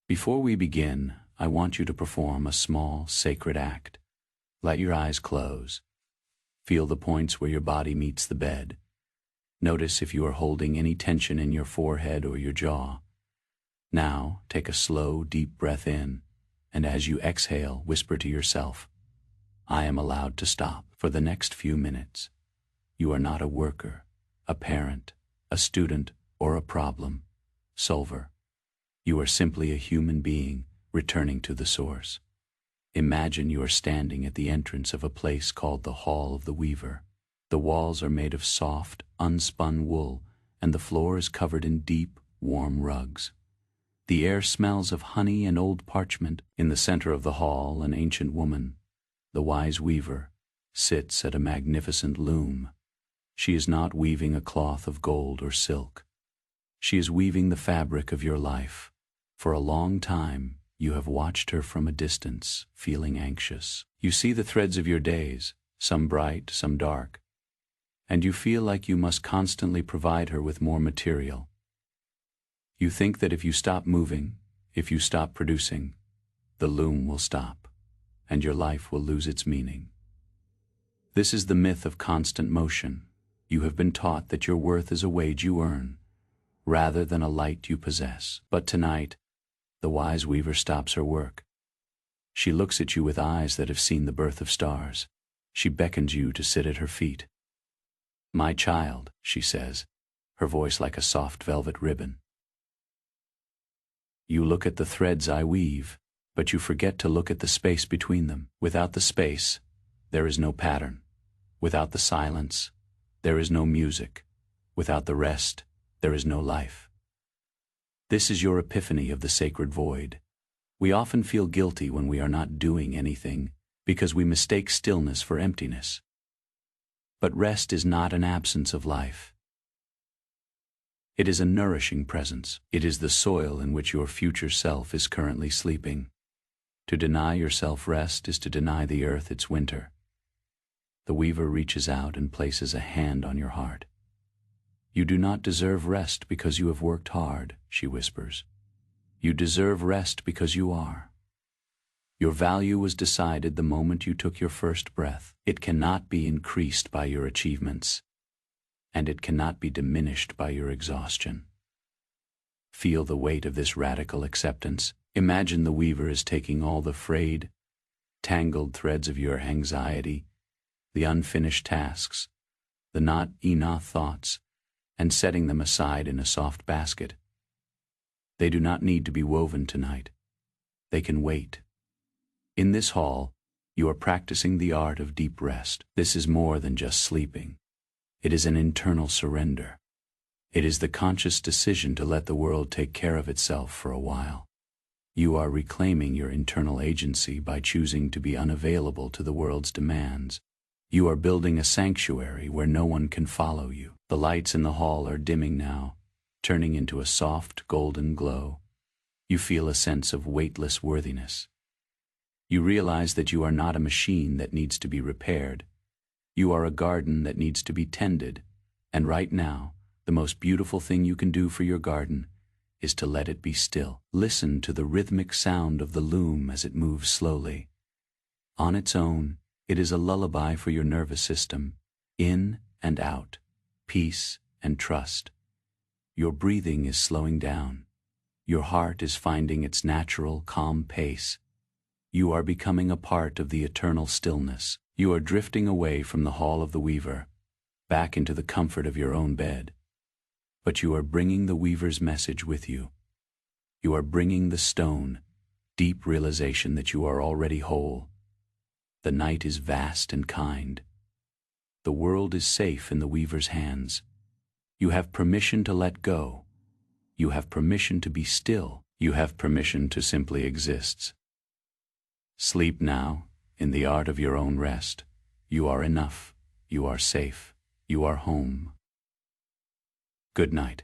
Before we begin, I want you to perform a small, sacred act. Let your eyes close. Feel the points where your body meets the bed. Notice if you are holding any tension in your forehead or your jaw. Now, take a slow, deep breath in, and as you exhale, whisper to yourself, I am allowed to stop for the next few minutes. You are not a worker, a parent, a student, or a problem solver. You are simply a human being returning to the source. Imagine you are standing at the entrance of a place called the Hall of the Weaver. The walls are made of soft, unspun wool, and the floor is covered in deep, warm rugs. The air smells of honey and old parchment. In the center of the hall, an ancient woman, the wise weaver, sits at a magnificent loom. She is not weaving a cloth of gold or silk. She is weaving the fabric of your life. For a long time, you have watched her from a distance, feeling anxious. You see the threads of your days, some bright, some dark, and you feel like you must constantly provide her with more material. You think that if you stop moving, if you stop producing, the loom will stop, and your life will lose its meaning. This is the myth of constant motion. You have been taught that your worth is a wage you earn, rather than a light you possess. But tonight, the wise weaver stops her work. She looks at you with eyes that have seen the birth of stars. She beckons you to sit at her feet. My child, she says, her voice like a soft velvet ribbon. You look at the threads I weave, but you forget to look at the space between them. Without the space, there is no pattern. Without the silence, there is no music. Without the rest, there is no life. This is your epiphany of the sacred void. We often feel guilty when we are not doing anything because we mistake stillness for emptiness. But rest is not an absence of life. It is a nourishing presence. It is the soil in which your future self is currently sleeping. To deny yourself rest is to deny the earth its winter. The weaver reaches out and places a hand on your heart. You do not deserve rest because you have worked hard, she whispers. You deserve rest because you are. Your value was decided the moment you took your first breath. It cannot be increased by your achievements, and it cannot be diminished by your exhaustion. Feel the weight of this radical acceptance. Imagine the weaver is taking all the frayed, tangled threads of your anxiety, the unfinished tasks, the not enough thoughts, and setting them aside in a soft basket. They do not need to be woven tonight. They can wait. In this hall, you are practicing the art of deep rest. This is more than just sleeping. It is an internal surrender. It is the conscious decision to let the world take care of itself for a while. You are reclaiming your internal agency by choosing to be unavailable to the world's demands. You are building a sanctuary where no one can follow you. The lights in the hall are dimming now, turning into a soft golden glow. You feel a sense of weightless worthiness. You realize that you are not a machine that needs to be repaired. You are a garden that needs to be tended, and right now, the most beautiful thing you can do for your garden is to let it be still. Listen to the rhythmic sound of the loom as it moves slowly. On its own, it is a lullaby for your nervous system, in and out, peace and trust. Your breathing is slowing down. Your heart is finding its natural, calm pace. You are becoming a part of the eternal stillness. You are drifting away from the Hall of the Weaver, back into the comfort of your own bed. But you are bringing the Weaver's message with you. You are bringing the stone, deep realization that you are already whole. The night is vast and kind. The world is safe in the Weaver's hands. You have permission to let go. You have permission to be still. You have permission to simply exist. Sleep now, in the art of your own rest. You are enough. You are safe. You are home. Good night.